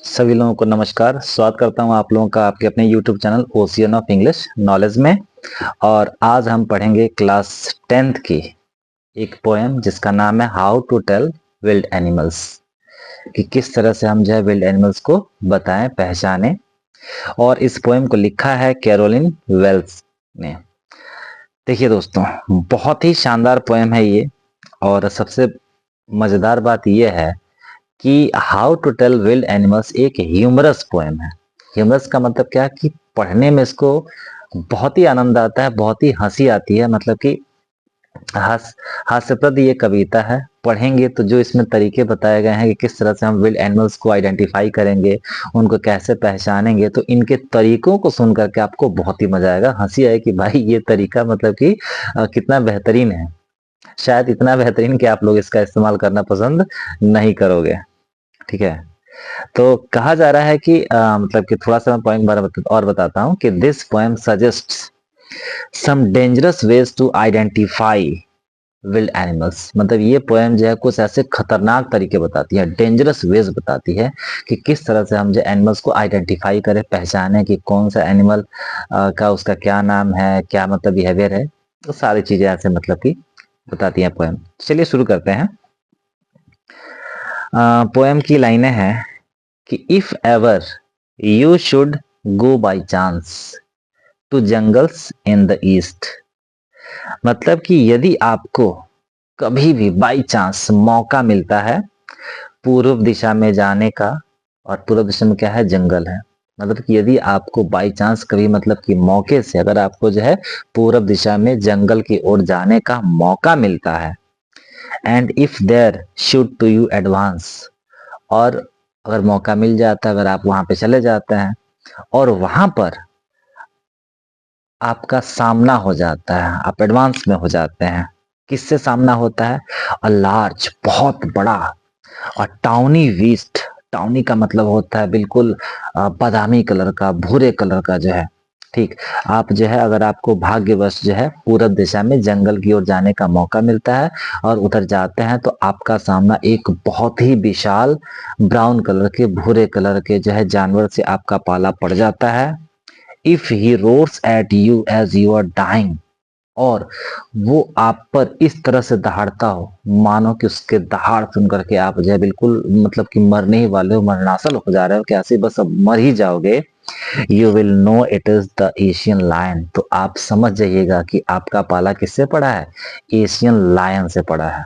सभी लोगों को नमस्कार। स्वागत करता हूं आप लोगों का आपके अपने YouTube channel ocean of English knowledge में। और आज हम पढ़ेंगे क्लास 10th की एक पोएम जिसका नाम है how to tell wild animals, कि किस तरह से हम जो है विल्ड एनिमल्स को बताएं, पहचानें। और इस पोएम को लिखा है कैरोलिन वेल्स ने। देखिए दोस्तों, बहुत ही शानदार पोएम है ये। और सबसे मजेदार बात यह है कि how to tell wild animals एक ह्यूमरस पोएम है। ह्यूमरस का मतलब क्या है कि पढ़ने में इसको बहुत ही आनंद आता है, बहुत ही हंसी आती है। मतलब कि हास्यप्रद ये कविता है। पढ़ेंगे तो जो इसमें तरीके बताए गए हैं कि किस तरह से हम विल्ड एनिमल्स को आइडेंटिफाई करेंगे, उनको कैसे पहचानेंगे, तो इनके तरीकों को सुन करके आपको बहुत ही मजा आएगा, हंसी आए कि भाई ये तरीका मतलब कि कितना बेहतरीन है। शायद इतना बेहतरीन कि आप लोग इसका इस्तेमाल करना पसंद नहीं करोगे। ठीक है, तो कहा जा रहा है कि मतलब कि थोड़ा सा मैं पोएम बारे में और बताता हूँ कि this poem suggests some dangerous ways to identify wild animals. मतलब ये पोएम जो है कुछ ऐसे खतरनाक तरीके बताती है, डेंजरस वेज बताती है कि किस तरह से हम जो एनिमल्स को आइडेंटिफाई करें, पहचाने कि कौन सा एनिमल का उसका क्या नाम है, क्या मतलब बिहेवियर है। तो सारी चीजें ऐसे मतलब कि बताती है पोएम। चलिए शुरू करते हैं। पोएम की लाइनें हैं कि if ever you should go by chance to jungles in the east. मतलब कि यदि आपको कभी भी बाई चांस मौका मिलता है पूर्व दिशा में जाने का, और पूर्व दिशा में क्या है, जंगल है। मतलब कि यदि आपको बाई चांस कभी मतलब कि मौके से अगर आपको जो है पूर्व दिशा में जंगल की ओर जाने का मौका मिलता है, and if there should to you advance, और अगर मौका मिल जाता है, अगर आप वहां पे चले जाते हैं और वहां पर आपका सामना हो जाता है, आप एडवांस में हो जाते हैं। किससे सामना होता है? अ लार्ज, बहुत बड़ा, और टाउनी बीस्ट। टाउनी का मतलब होता है बिल्कुल बादामी कलर का, भूरे कलर का जो है। ठीक, आप जो है अगर आपको भाग्यवश जो है पूरब दिशा में जंगल की ओर जाने का मौका मिलता है और उधर जाते हैं, तो आपका सामना एक बहुत ही विशाल ब्राउन कलर के, भूरे कलर के जो है जानवर से आपका पाला पड़ जाता है। If he roars at you as you are dying, और वो आप पर इस तरह से दहाड़ता हो मानो कि उसके दहाड़ सुन करके आप जो है बिल्कुल मतलब कि मरने ही वाले हो, मरनासल हो जा रहे हो कि ऐसे बस अब मर ही जाओगे। You will know it is the Asian lion. तो आप समझ जाइएगा कि आपका पाला किससे पड़ा है? एशियन लायन से पड़ा है।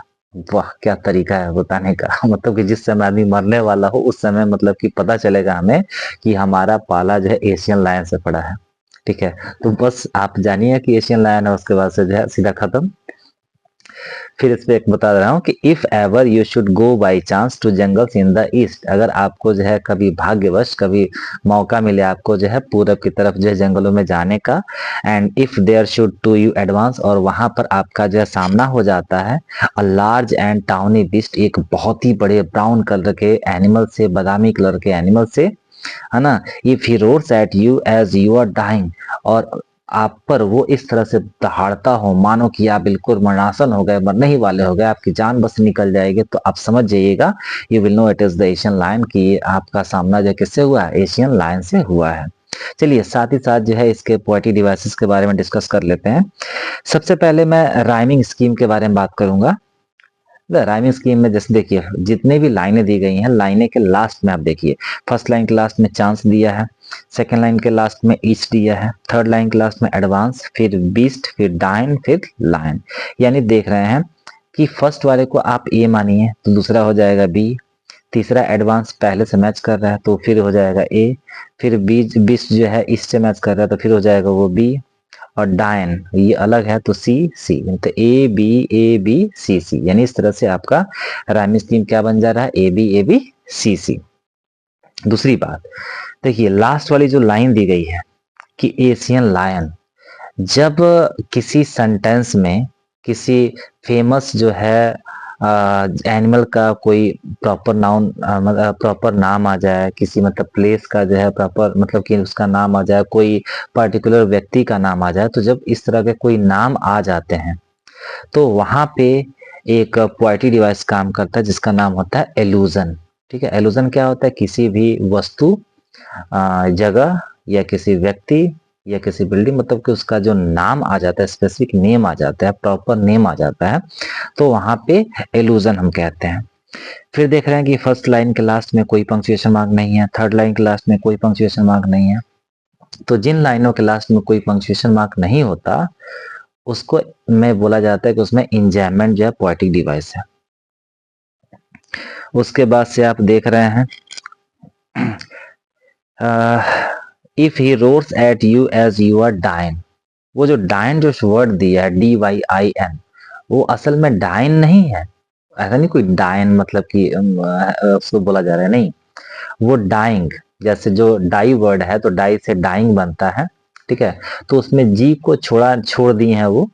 वाह, क्या तरीका है बताने का। मतलब कि जिस समय आदमी मरने वाला हो उस समय मतलब कि पता चलेगा हमें कि हमारा पाला जो है एशियन लायन से पड़ा है। ठीक है, तो बस आप जानिए कि एशियन लायन है, उसके बाद से जो है सीधा खत्म। फिर इस पे एक बता रहा हूँ कि if ever you should go by chance to jungles in the east, अगर आपको जो है कभी भाग्यवश कभी मौका मिले आपको जो है पूरब की तरफ जो है जंगलों में जाने का, and if there should to you advance, और वहां पर आपका जो है सामना हो जाता है a large and tawny beast, एक बहुत ही बड़े ब्राउन कलर के एनिमल से, बादामी कलर के एनिमल से, है ना। If he roars at you as you are dying, और आप पर वो इस तरह से दहाड़ता हो मानो कि आप बिल्कुल मरणासन हो गए, मरने ही वाले हो गए, आपकी जान बस निकल जाएगी, तो आप समझ जाइएगा you will know it is the Asian lion, कि ये आपका सामना जो किससे हुआ है? एशियन लायन से हुआ है। चलिए साथ ही साथ जो है इसके पोएटिक डिवाइसेस के बारे में डिस्कस कर लेते हैं। सबसे पहले मैं राइमिंग स्कीम के बारे में बात करूंगा। राइमिंग स्कीम में जैसे देखिए जितने भी लाइनें दी गई हैं, लाइनें के लास्ट में आप देखिए, फर्स्ट लाइन के लास्ट में चांस दिया है, सेकंड लाइन के लास्ट में ईच दिया है, थर्ड लाइन के लास्ट में एडवांस, फिर बीस्ट, फिर डाइन, फिर लायन। यानी देख रहे हैं कि फर्स्ट वाले को आप ए मानिए तो दूसरा हो जाएगा बी, तीसरा एडवांस पहले से मैच कर रहा है तो फिर हो जाएगा ए, फिर बीच बीस्ट जो है इससे मैच कर रहा है तो फिर हो जाएगा वो बी, और डायन ये अलग है तो सी सी, तो ए बी सी सी, यानी इस तरह से आपका राइमिंग स्कीम क्या बन जा रहा है? ए बी सी सी। दूसरी बात देखिए, लास्ट वाली जो लाइन दी गई है कि एशियन लायन, जब किसी सेंटेंस में किसी फेमस जो है एनिमल का कोई प्रॉपर नाउन, प्रॉपर नाम आ जाए, किसी मतलब प्लेस का जो है प्रॉपर मतलब कि उसका नाम आ जाए, कोई पर्टिकुलर व्यक्ति का नाम आ जाए, तो जब इस तरह के कोई नाम आ जाते हैं तो वहां पे एक पोएटिक डिवाइस काम करता है जिसका नाम होता है एलूजन। ठीक है, एलुजन क्या होता है, किसी भी वस्तु, जगह या किसी व्यक्ति या किसी बिल्डिंग, मतलब कि उसका जो नाम आ जाता है, स्पेसिफिक नेम आ जाता है, प्रॉपर नेम आ जाता है, तो वहां पे एलुजन हम कहते हैं। फिर देख रहे हैं कि फर्स्ट लाइन के लास्ट में कोई पंक्चुएशन मार्क नहीं है, थर्ड लाइन के लास्ट में कोई पंक्चुएशन मार्क नहीं है। तो जिन लाइनों के लास्ट में कोई पंक्चुएशन मार्क नहीं होता उसको में बोला जाता है कि उसमें इंजैमेंट जो है पोएटिक डिवाइस है। उसके बाद से आप देख रहे हैं if he roars at you as you are dying, वो जो डाइन जो वर्ड दिया है DYIN, वो असल में डाइन नहीं है। ऐसा नहीं कोई डाइन मतलब कि उसको बोला जा रहा है, नहीं, वो डाइंग, जैसे जो डाई वर्ड है तो डाई से डाइंग बनता है, ठीक है, तो उसमें जी को छोड़ दिए हैं वो।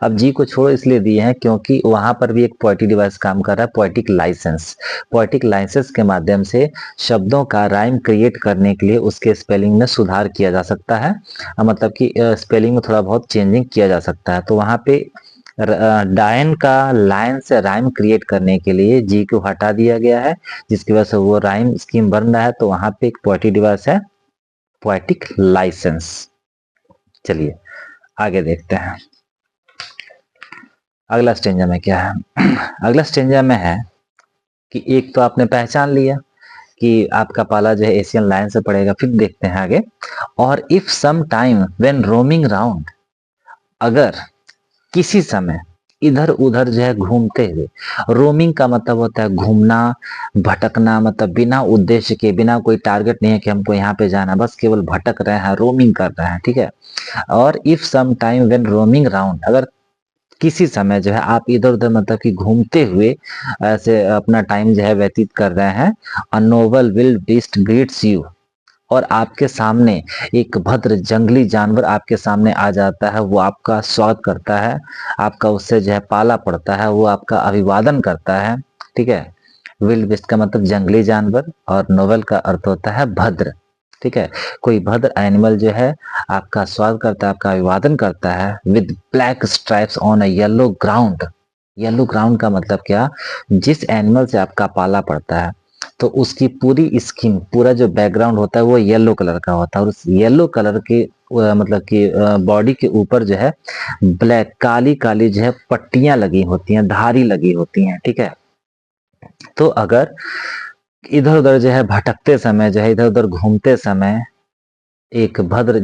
अब जी को छोड़ इसलिए दिए हैं क्योंकि वहां पर भी एक पोएटिक डिवाइस काम कर रहा है, पोएटिक लाइसेंस। पोएटिक लाइसेंस के माध्यम से शब्दों का राइम क्रिएट करने के लिए उसके स्पेलिंग में सुधार किया जा सकता है, मतलब कि स्पेलिंग में थोड़ा बहुत चेंजिंग किया जा सकता है। तो वहां पे डायन का लाइन से राइम क्रिएट करने के लिए जी को हटा दिया गया है, जिसकी वजह से वो राइम स्कीम बन रहा है। तो वहां पे एक पोएटिक डिवाइस है, पोएटिक लाइसेंस। चलिए आगे देखते हैं अगला स्टेंजा में क्या है। अगला स्टेंजा में है कि एक तो आपने पहचान लिया कि आपका पाला जो है एशियन लायन से पड़ेगा। फिर देखते हैं आगे, और if some time when roaming round, अगर किसी समय इधर उधर जो है घूमते हुए, रोमिंग का मतलब होता है घूमना, भटकना, मतलब बिना उद्देश्य के, बिना कोई टारगेट नहीं है कि हमको यहाँ पे जाना, बस केवल भटक रहे हैं, रोमिंग कर रहे हैं, ठीक है। और if some time when roaming round, अगर किसी समय जो है आप इधर उधर मतलब कि घूमते हुए ऐसे अपना टाइम जो है व्यतीत कर रहे हैं, a noble wild beast greets you, और आपके सामने एक भद्र जंगली जानवर आपके सामने आ जाता है, वो आपका स्वागत करता है, आपका उससे जो है पाला पड़ता है, वो आपका अभिवादन करता है, ठीक है। विल्ड बीस्ट का मतलब जंगली जानवर और नोबल का अर्थ होता है भद्र, ठीक है। कोई भद्र एनिमल जो है आपका स्वागत करता है, आपका अभिवादन करता है, with black stripes on a yellow ground. Yellow ground का मतलब क्या, जिस एनिमल से आपका पाला पड़ता है तो उसकी पूरी स्किन, पूरा जो बैकग्राउंड होता है वो येलो कलर का होता है, और उस येलो कलर के मतलब कि बॉडी के ऊपर जो है ब्लैक, काली काली जो है पट्टियां लगी होती हैं, धारी लगी होती हैं, ठीक है। तो अगर इधर उधर जो है भटकते समय, जो है इधर उधर घूमते समय एक भद्र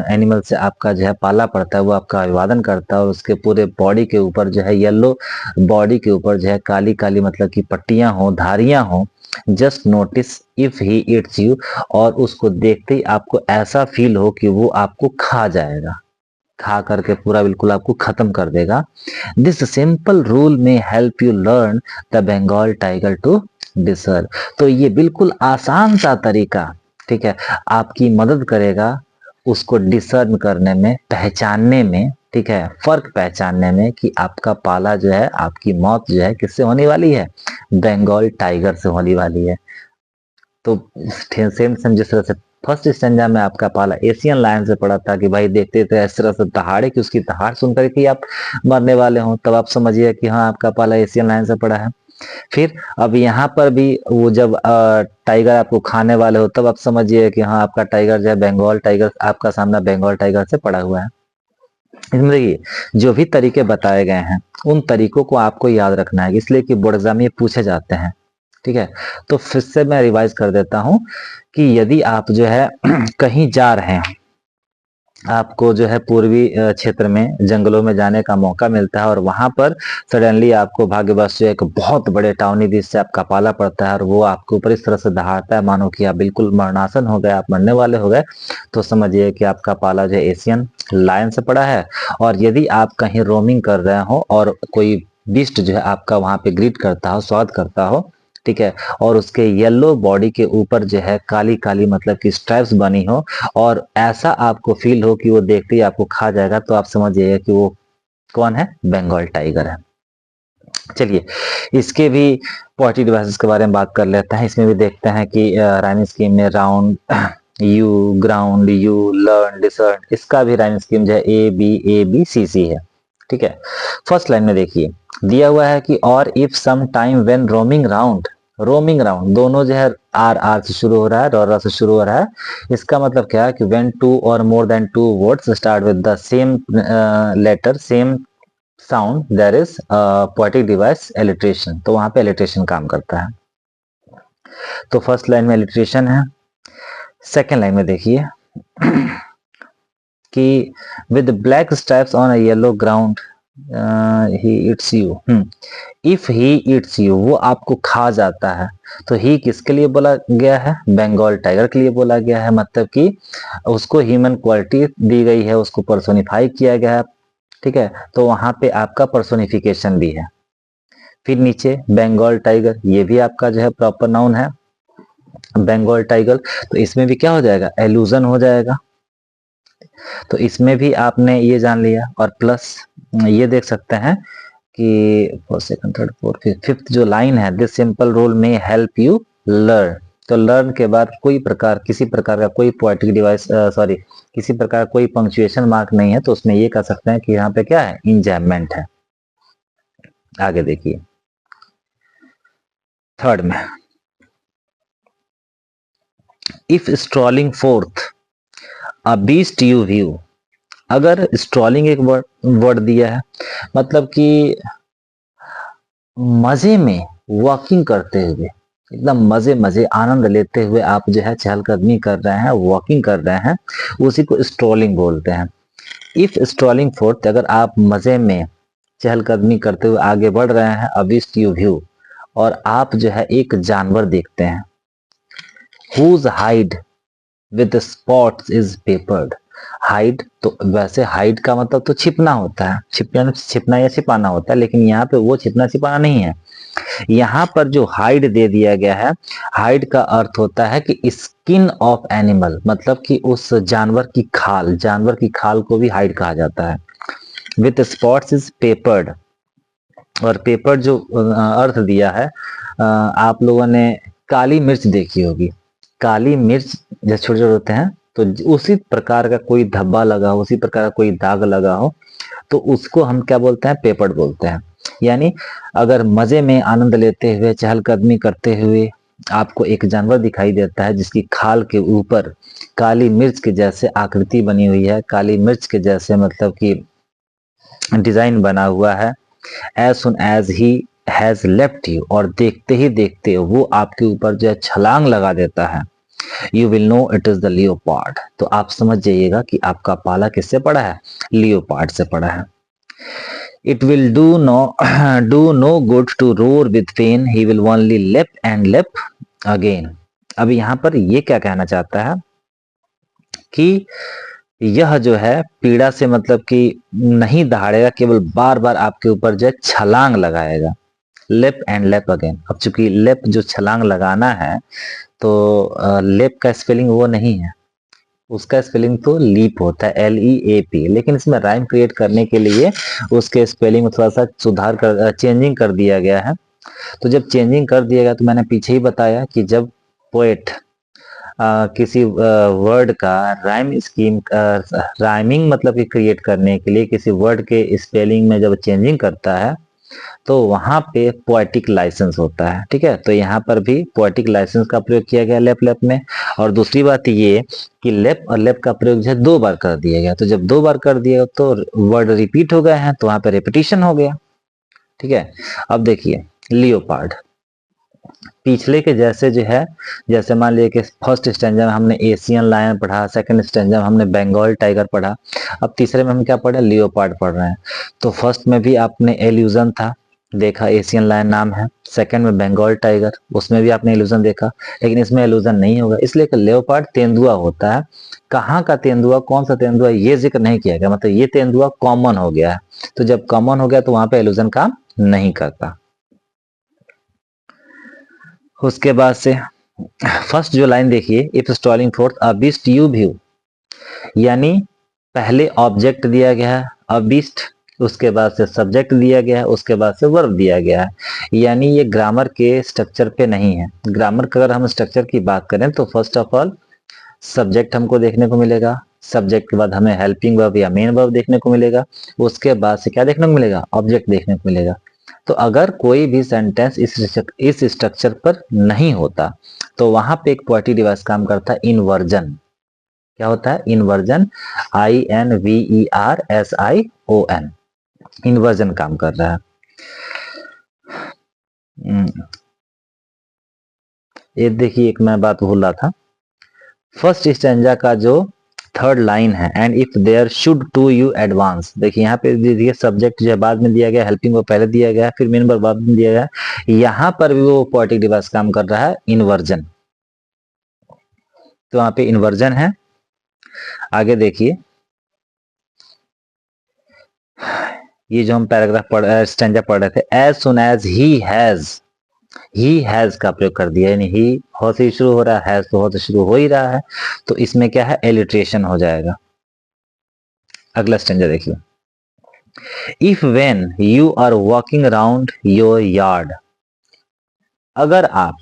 एनिमल से आपका जो है पाला पड़ता है, वो आपका अभिवादन करता है, और उसके पूरे बॉडी के ऊपर जो है येलो, बॉडी के ऊपर जो है काली काली मतलब कि पट्टियां हो, धारियां हो, just notice if he eats you, और उसको देखते ही आपको ऐसा फील हो कि वो आपको खा जाएगा, खा करके पूरा बिल्कुल आपको खत्म कर देगा। This simple rule may help you learn the Bengal tiger to discern. तो ये बिल्कुल आसान सा तरीका, ठीक है, आपकी मदद करेगा उसको डिसर्न करने में, पहचानने में, ठीक है, फर्क पहचानने में कि आपका पाला जो है, आपकी मौत जो है किससे होने वाली है, बंगाल टाइगर से होने वाली है। तो सेम सेम जिस तरह से फर्स्ट स्टेंजा में आपका पाला एशियन लायन से पड़ा था कि भाई देखते थे इस तरह से दहाड़े कि उसकी दहाड़ सुनकर के आप मरने वाले हो, तब आप समझिए कि हाँ आपका पाला एशियन लायन से पड़ा है। फिर अब यहाँ पर भी वो जब टाइगर आपको खाने वाले हो, तब आप समझिए कि हाँ आपका टाइगर जो है बंगाल टाइगर, आपका सामना बंगाल टाइगर से पड़ा हुआ है। इसमें देखिए जो भी तरीके बताए गए हैं उन तरीकों को आपको याद रखना है, इसलिए कि बोर्ड एग्जाम में पूछे जाते हैं, ठीक है। तो फिर से मैं रिवाइज कर देता हूं कि यदि आप जो है कहीं जा रहे हैं, आपको जो है पूर्वी क्षेत्र में जंगलों में जाने का मौका मिलता है, और वहां पर सडनली आपको भाग्यवश जो एक बहुत बड़े टाउनी बीच से आपका पाला पड़ता है, और वो आपके ऊपर इस तरह से दहाड़ता है मानो कि आप बिल्कुल मरणासन हो गए, आप मरने वाले हो गए, तो समझिए कि आपका पाला जो है एशियन लायन से पड़ा है। और यदि आप कहीं रोमिंग कर रहे हो और कोई बिस्ट जो है आपका वहां पे ग्रीट करता हो, स्वागत करता हो, ठीक है, और उसके येलो बॉडी के ऊपर जो है काली काली मतलब कि स्ट्राइप्स बनी हो, और ऐसा आपको फील हो कि वो देखते ही आपको खा जाएगा, तो आप समझ जाइए कि वो कौन है, बंगाल टाइगर है। चलिए इसके भी पोएटिक डिवाइसेस के बारे में बात कर लेते हैं। इसमें भी देखते हैं कि राइमिंग स्कीम में round, you, ground, you, learn, discern, इसका भी राइमिंग स्कीम जो है A B है, ठीक है। फर्स्ट लाइन में देखिए दिया हुआ है कि और if some time when roaming round, roaming around, दोनों जो है आर आर से शुरू हो रहा है, र से शुरू हो रहा है। इसका मतलब क्या है कि when two or more than two words start with the same letter same sound there is poetic device alliteration, तो वहां पे एलिट्रेशन काम करता है। तो फर्स्ट लाइन में एलिट्रेशन है। सेकेंड लाइन में देखिए कि with black stripes on a yellow ground he eats you, if he eats you, वो आपको खा जाता है। तो ही किसके लिए बोला गया है? बंगाल टाइगर के लिए बोला गया है, मतलब कि उसको ह्यूमन क्वालिटी दी गई है, उसको पर्सोनिफाई किया गया है। ठीक है, तो वहां पे आपका पर्सोनिफिकेशन भी है। फिर नीचे बंगाल टाइगर, ये भी आपका जो है प्रॉपर नाउन है बंगाल टाइगर, तो इसमें भी क्या हो जाएगा? एलूजन हो जाएगा। तो इसमें भी आपने ये जान लिया, और प्लस ये देख सकते हैं कि first second third fourth fifth जो लाइन है, this simple rule may help you learn. तो लर्न के बाद कोई प्रकार किसी प्रकार का कोई पोएटिक डिवाइस सॉरी किसी प्रकार कोई पंक्चुएशन मार्क नहीं है, तो उसमें ये कह सकते हैं कि यहाँ पे क्या है? इंजॉयमेंट है। आगे देखिए थर्ड में, if strolling fourth a beast you view, अगर स्ट्रॉलिंग एक वर्ड दिया है, मतलब कि मजे में वॉकिंग करते हुए, एकदम मजे मजे आनंद लेते हुए आप जो है चहलकदमी कर रहे हैं, वॉकिंग कर रहे हैं, उसी को स्ट्रॉलिंग बोलते हैं। इफ स्ट्रॉलिंग फोर्थ, अगर आप मजे में चहलकदमी करते हुए आगे बढ़ रहे हैं, अबिस्ट यू व्यू, और आप जो है एक जानवर देखते हैं, whose hide with spots is peppered. Hide, तो वैसे हाइड का मतलब तो छिपना होता है, छिपना या छिपाना होता है, लेकिन यहाँ पे वो छिपना छिपाना नहीं है। यहाँ पर जो हाइड दे दिया गया है, हाइड का अर्थ होता है कि स्किन ऑफ एनिमल, मतलब कि उस जानवर की खाल, जानवर की खाल को भी हाइड कहा जाता है। विथ स्पॉट्स इज पेपर्ड, और पेपर जो अर्थ दिया है, आप लोगों ने काली मिर्च देखी होगी, काली मिर्च जैसे छोटे छोटे होते हैं, तो उसी प्रकार का कोई धब्बा लगा हो, उसी प्रकार का कोई दाग लगा हो, तो उसको हम क्या बोलते हैं? पेपर्ड बोलते हैं। यानी अगर मजे में आनंद लेते हुए चहलकदमी करते हुए आपको एक जानवर दिखाई देता है जिसकी खाल के ऊपर काली मिर्च के जैसे आकृति बनी हुई है, काली मिर्च के जैसे मतलब कि डिजाइन बना हुआ है, as soon as he has left you, और देखते ही देखते वो आपके ऊपर जो है छलांग लगा देता है, you will know it is the leopard, तो आप समझ जाइएगा कि आपका पाला किससे पड़ा है? लियोपार्ड से पड़ा है। It will do no good to roar with pain, he will only leap and leap again. अब यहाँ पर ये क्या कहना चाहता है कि यह जो है पीड़ा से मतलब कि नहीं दहाड़ेगा, केवल बार बार आपके ऊपर जो है छलांग लगाएगा। लेप एंड लेप अगेन, अब चूंकि लेप जो छलांग लगाना है, तो लेप का स्पेलिंग वो नहीं है, उसका स्पेलिंग तो लीप होता है, LEAP, लेकिन इसमें राइम क्रिएट करने के लिए उसके स्पेलिंग में थोड़ा सा सुधार कर चेंजिंग कर दिया गया है। तो जब चेंजिंग कर दिया गया, तो मैंने पीछे ही बताया कि जब पोएट किसी वर्ड का राइम स्कीम राइमिंग मतलब कि क्रिएट करने के लिए किसी वर्ड के स्पेलिंग में जब चेंजिंग करता है, तो वहां पे पोएटिक लाइसेंस होता है। ठीक है, तो यहाँ पर भी पोएटिक लाइसेंस का प्रयोग किया गया लेप लेप में। और दूसरी बात ये कि लेप और लेप का प्रयोग जो है 2 बार कर दिया गया, तो जब 2 बार कर दिया तो वर्ड रिपीट हो गए हैं, तो वहां पे रिपीटिशन हो गया। ठीक है, अब देखिए लियोपार्ड पिछले के जैसे जो है, जैसे मान लीजिए कि फर्स्ट स्टैंजा में हमने एशियन लायन पढ़ा, सेकंड स्टैंजा में हमने बंगाल टाइगर पढ़ा, अब तीसरे में हम क्या पढ़े? लियोपार्ड पढ़ रहे हैं। तो फर्स्ट में भी आपने एल्यूजन था, देखा एशियन लायन नाम है, सेकंड में बंगाल टाइगर, उसमें भी आपने एल्यूजन देखा, लेकिन इसमें एल्यूजन नहीं होगा, इसलिए कि लेओपार्ड तेंदुआ होता है। कहाँ का तेंदुआ, कौन सा तेंदुआ, ये जिक्र नहीं किया गया, मतलब ये तेंदुआ कॉमन हो गया है। तो जब कॉमन हो गया तो वहां पे एल्यूजन काम नहीं करता। उसके बाद से फर्स्ट जो लाइन देखिए, if stalling fourth a beast you view, यानी पहले ऑब्जेक्ट दिया गया है अ बीस्ट, उसके बाद से सब्जेक्ट दिया गया है, उसके बाद से वर्ब दिया गया है। यानी ये ग्रामर के स्ट्रक्चर पे नहीं है। ग्रामर का अगर हम स्ट्रक्चर की बात करें तो फर्स्ट ऑफ ऑल सब्जेक्ट हमको देखने को मिलेगा, सब्जेक्ट के बाद हमें हेल्पिंग वर्ब या मेन वर्ब देखने को मिलेगा, उसके बाद से क्या देखने को मिलेगा? ऑब्जेक्ट देखने को मिलेगा। तो अगर कोई भी सेंटेंस इस स्ट्रक्चर पर नहीं होता तो वहां पे एक पोएटिक डिवाइस काम करता है इन्वर्जन। क्या होता है? इन्वर्जन, INVERSION, इन्वर्जन काम कर रहा है। ये देखिए, एक मैं बात भूल रहा था, फर्स्ट स्टैंजा का जो थर्ड लाइन है, and if there should to you advance, देखिए यहाँ पे देखिए सब्जेक्ट जो है बाद में दिया गया, हेल्पिंग वो पहले दिया गया, फिर मेन वर्ब बाद में दिया गया, यहाँ पर भी वो पोएटिक डिवाइस काम कर रहा है इन्वर्जन। तो वहां पे इन्वर्जन है। आगे देखिए, ये जो हम पैराग्राफ स्टैंजा पढ़ रहे थे, as soon as he has का प्रयोग कर दिया, यानी ही हो से शुरू हो रहा है, हैज तो हो से शुरू हो ही रहा है, तो इसमें क्या है? एलिट्रेशन हो जाएगा। अगला स्टैंजा देखिए, if when you are walking around your yard, अगर आप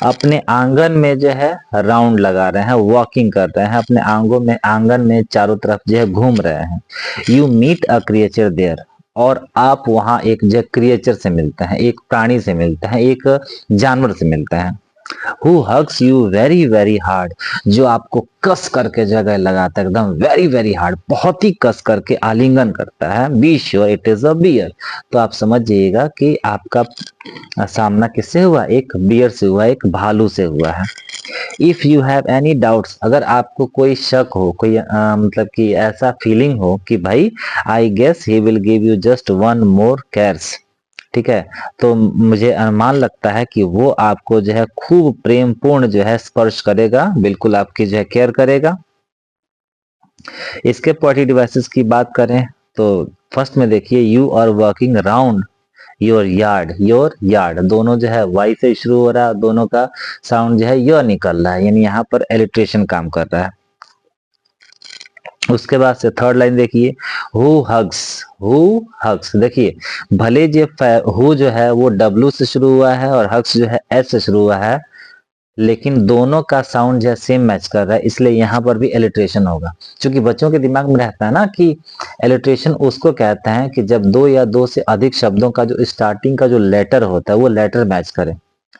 अपने आंगन में जो है राउंड लगा रहे हैं, वॉकिंग कर रहे हैं, अपने आंगन में चारों तरफ जो है घूम रहे हैं, you meet a creature there, और आप वहां एक जो क्रिएचर से मिलते हैं, एक प्राणी से मिलते हैं, एक जानवर से मिलते हैं, who hugs you very very hard, जो आपको कस करके जगह लगाता है, एकदम वेरी वेरी हार्ड, बहुत ही कस करके आलिंगन करता है, be sure it is a bear, तो आप समझ जाइएगा कि आपका सामना किससे हुआ? एक बियर से हुआ, एक भालू से हुआ है। If you have any doubts, अगर आपको कोई शक हो, कोई मतलब कि ऐसा फीलिंग हो कि भाई I guess he will give you just one more cares, ठीक है, तो मुझे अनुमान लगता है कि वो आपको जो है खूब प्रेम पूर्ण जो है स्पर्श करेगा, बिल्कुल आपकी जो है केयर करेगा। इसके पोएटिक डिवाइसेस की बात करें तो फर्स्ट में देखिए, you are working around your yard, दोनों जो है वाई से शुरू हो रहा है, दोनों का साउंड जो है य निकल रहा है, यानी यहाँ पर एलिट्रेशन काम कर रहा है। उसके बाद से थर्ड लाइन देखिए, हु हग्स, देखिए भले जो हु जो है वो W से शुरू हुआ है और हग्स जो है S से शुरू हुआ है, लेकिन दोनों का साउंड जो है सेम मैच कर रहा है, इसलिए यहाँ पर भी एलिट्रेशन होगा। क्योंकि बच्चों के दिमाग में रहता है ना कि एलिट्रेशन उसको कहते हैं कि जब दो या दो से अधिक शब्दों का जो स्टार्टिंग का जो लेटर होता है वो लेटर मैच करे।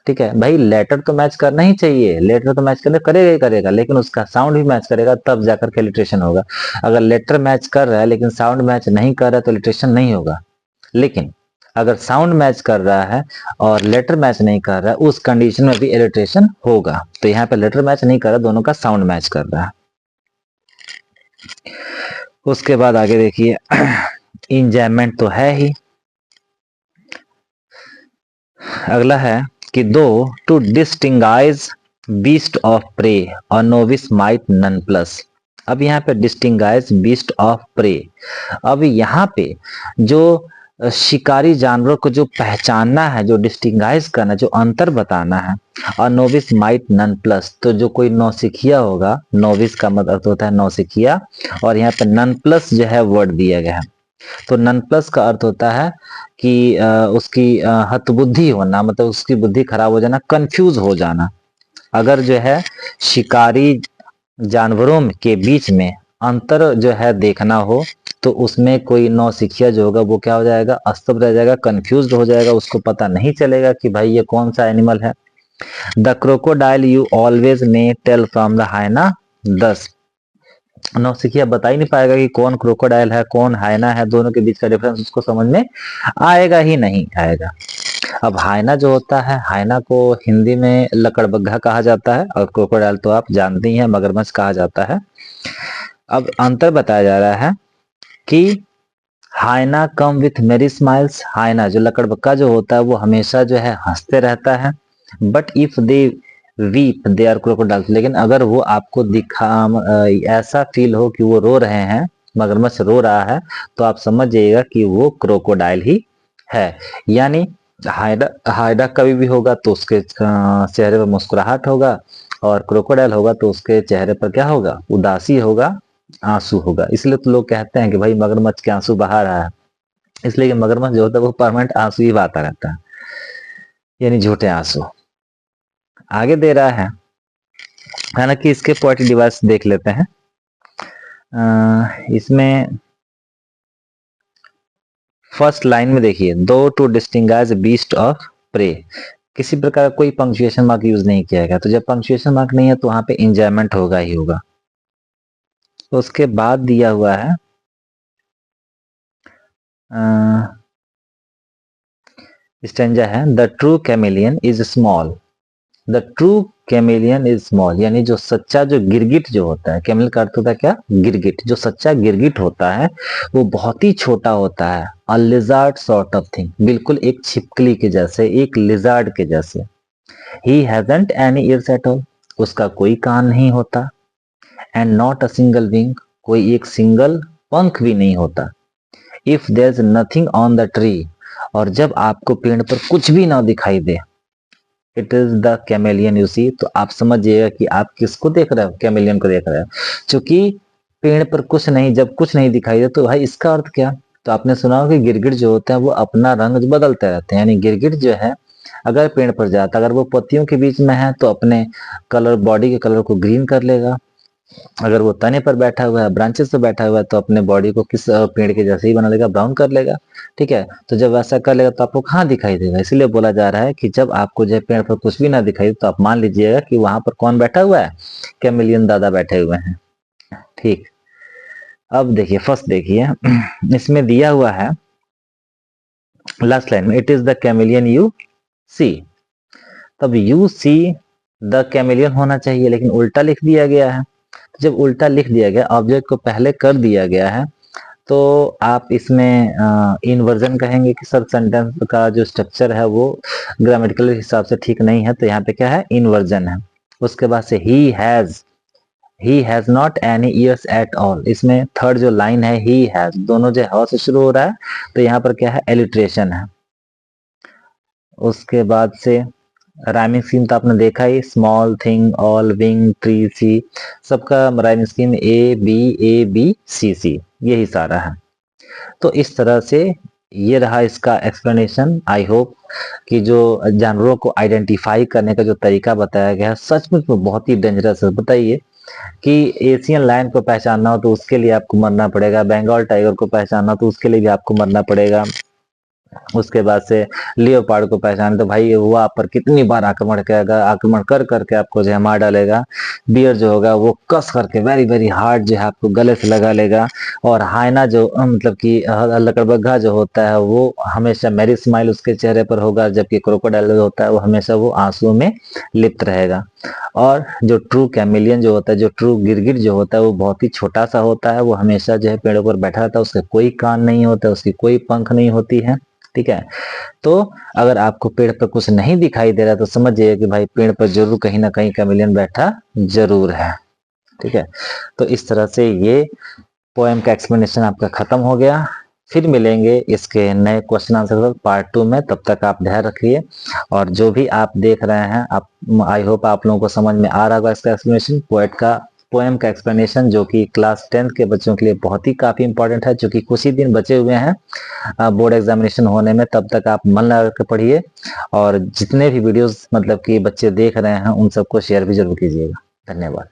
ठीक है भाई, लेटर तो मैच करना ही चाहिए, लेटर तो मैच करने करेगा ही करेगा, लेकिन उसका साउंड भी मैच करेगा, तब जाकर के लिटरेशन होगा। अगर लेटर मैच कर रहा है लेकिन साउंड मैच नहीं कर रहा है तो लिटरेशन नहीं होगा। लेकिन अगर साउंड मैच कर रहा है और लेटर मैच नहीं कर रहा है, उस कंडीशन में भी इलिट्रेशन होगा। तो यहाँ पे लेटर मैच नहीं कर रहा, दोनों का साउंड मैच कर रहा है। उसके बाद आगे देखिए, इंजॉयमेंट तो है ही। अगला है कि दो टू डिस्टिंगाइज बीस्ट ऑफ प्रे और नोविस माइट नन प्लस। अब यहाँ पे डिस्टिंगाइज बीस्ट ऑफ प्रे, अब यहाँ पे जो शिकारी जानवरों को जो पहचानना है, जो डिस्टिंगाइज करना, जो अंतर बताना है, और नोविस माइट नन प्लस, तो जो कोई नौसिखिया होगा, नोविस का मतलब होता है नौसिखिया, और यहाँ पे नन प्लस जो है वर्ड दिया गया है, तो नन प्लस का अर्थ होता है कि उसकी हतबुद्धि होना, मतलब उसकी बुद्धि खराब हो जाना, कंफ्यूज हो जाना। अगर जो है शिकारी जानवरों के बीच में अंतर जो है देखना हो, तो उसमें कोई नौसिखिया जो होगा वो क्या हो जाएगा? अस्तब्ध रह जाएगा, कंफ्यूज हो जाएगा, उसको पता नहीं चलेगा कि भाई ये कौन सा एनिमल है। The crocodile you always may tell from the hyena, 10 नौसिखिया बता ही नहीं पाएगा कि कौन क्रोकोडाइल है कौन हाइना है, दोनों के बीच का डिफरेंस उसको समझ में आएगा ही नहीं आएगा। अब हाइना जो होता है, हाइना को हिंदी में लकड़बग्घा कहा जाता है, और क्रोकोडाइल तो आप जानते ही हैं मगरमच्छ कहा जाता है। अब अंतर बताया जा रहा है कि हाइना कम विथ मेरी स्माइल्स, हाइना जो लकड़बग्घा जो होता है वो हमेशा जो है हंसते रहता है, but if they weep they are crocodiles, लेकिन अगर वो आपको ऐसा फील हो कि वो रो रहे हैं, मगरमच्छ रो रहा है, तो आप समझ जाइएगा कि वो क्रोकोडाइल ही है। यानी हाइडा हाइडा कभी भी होगा तो उसके चेहरे पर मुस्कुराहट होगा, और क्रोकोडाइल होगा तो उसके चेहरे पर क्या होगा? उदासी होगा, आंसू होगा। इसलिए तो लोग कहते हैं कि भाई मगरमच्छ के आंसू बहा रहा है, इसलिए कि मगरमच्छ जो होता है वो परमानेंट आंसू ही बहाता रहता है, यानी झूठे आंसू। आगे दे रहा है, हालांकि इसके पोएटिक डिवाइस देख लेते हैं। इसमें फर्स्ट लाइन में देखिए, दो to distinguish beast of prey, किसी प्रकार का कोई पंक्चुएशन मार्क यूज नहीं किया गया। तो जब पंक्चुएशन मार्क नहीं है तो वहां पे इंजॉयमेंट होगा ही होगा। तो उसके बाद दिया हुआ है स्टेंजा है, the true chameleon is small, the true chameleon is small, यानी जो सच्चा जो गिरगिट जो होता है, कैमल का अर्थ होता है क्या, गिरगिट, जो सच्चा गिरगिट होता है वो बहुत ही छोटा होता है। A lizard sort of thing, बिल्कुल एक छिपकली के जैसे, एक लिजार्ड के जैसे। He hasn't any ears at all, उसका कोई कान नहीं होता। And not a single wing, कोई एक सिंगल पंख भी नहीं होता। If there is nothing on the tree, और जब आपको पेड़ पर कुछ भी ना दिखाई दे, it is the chameleon you see, तो आप समझिएगा कि आप किसको देख रहे हो, कैमेलियन को देख रहे हो। क्योंकि पेड़ पर कुछ नहीं, जब कुछ नहीं दिखाई दे तो भाई इसका अर्थ क्या। तो आपने सुना होगा कि गिरगिट जो होते हैं वो अपना रंग बदलते रहते हैं, यानी गिरगिट जो है अगर पेड़ पर जाता, अगर वो पत्तियों के बीच में है तो अपने कलर, बॉडी के कलर को ग्रीन कर लेगा। अगर वो तने पर बैठा हुआ है, ब्रांचेस पे बैठा हुआ है, तो अपने बॉडी को किस पेड़ के जैसे ही बना लेगा, ब्राउन कर लेगा। ठीक है, तो जब ऐसा कर लेगा तो आपको कहाँ दिखाई देगा। इसलिए बोला जा रहा है कि जब आपको जो पेड़ पर कुछ भी ना दिखाई तो आप मान लीजिएगा कि वहां पर कौन बैठा हुआ है, कैमेलियन दादा बैठे हुए हैं। ठीक, अब देखिए फर्स्ट देखिए इसमें दिया हुआ है लास्ट लाइन में, it is the chameleon you see. तब यू सी द कैमेलियन होना चाहिए, लेकिन उल्टा लिख दिया गया है। जब उल्टा लिख दिया गया, ऑब्जेक्ट को पहले कर दिया गया है, तो आप इसमें इनवर्जन कहेंगे कि सर सेंटेंस का जो स्ट्रक्चर है वो ग्रामेटिकल हिसाब से ठीक नहीं है, तो यहाँ पे क्या है, इनवर्जन है। उसके बाद से he has not any ears at all, इसमें थर्ड जो लाइन है ही हैज, दोनों जो ह से शुरू हो रहा है, तो यहाँ पर क्या है, एलिट्रेशन है। उसके बाद से राइमिंग स्कीम तो आपने देखा ही, small thing, all, wing, tree, see, सबका rhyming scheme A B C C, यही सारा है। तो इस तरह से ये रहा इसका एक्सप्लेनेशन। आई होप कि जो जानवरों को आइडेंटिफाई करने का जो तरीका बताया गया है सचमुच में बहुत ही डेंजरस है। बताइए कि एशियन लायन को पहचानना हो तो उसके लिए आपको मरना पड़ेगा, बंगाल टाइगर को पहचानना हो तो उसके लिए भी आपको मरना पड़ेगा। उसके बाद से लियोपार्ड को पहचाने तो भाई वो आप पर कितनी बार आक्रमण करेगा, आक्रमण कर करके आपको जो है मार डालेगा। बियर जो होगा वो कस करके वेरी वेरी हार्ड जो है आपको गले से लगा लेगा। और हाइना जो मतलब कि लकड़बग्घा जो होता है वो हमेशा मेरी स्माइल उसके चेहरे पर होगा, जबकि क्रोकोडाइल जो होता है वो हमेशा वो आंसुओं में लिप्त रहेगा। और जो ट्रू कैमिलियन जो होता है, जो ट्रू गिरगिट जो होता है वो बहुत ही छोटा सा होता है, वो हमेशा जो है पेड़ों पर बैठा रहता है, उसके कोई कान नहीं होता, उसकी कोई पंख नहीं होती है। ठीक है, तो अगर आपको पेड़ पर कुछ नहीं दिखाई दे रहा तो समझिए कि भाई पेड़ पर जरूर कहीं ना कहीं कैमिलियन बैठा जरूर है। ठीक है, तो इस तरह से ये पोएम का एक्सप्लेनेशन आपका खत्म हो गया। फिर मिलेंगे इसके नए क्वेश्चन आंसर पार्ट 2 में, तब तक आप ध्यान रखिए। और जो भी आप देख रहे हैं, आप, आई होप आप लोगों को समझ में आ रहा होगा इसका एक्सप्लेनेशन, पोएम का एक्सप्लेनेशन, जो कि क्लास 10th के बच्चों के लिए बहुत ही काफी इंपॉर्टेंट है, जो कि कुछ ही दिन बचे हुए हैं बोर्ड एग्जामिनेशन होने में। तब तक आप मन लगा कर पढ़िए, और जितने भी वीडियोस मतलब कि बच्चे देख रहे हैं उन सबको शेयर भी जरूर कीजिएगा। धन्यवाद।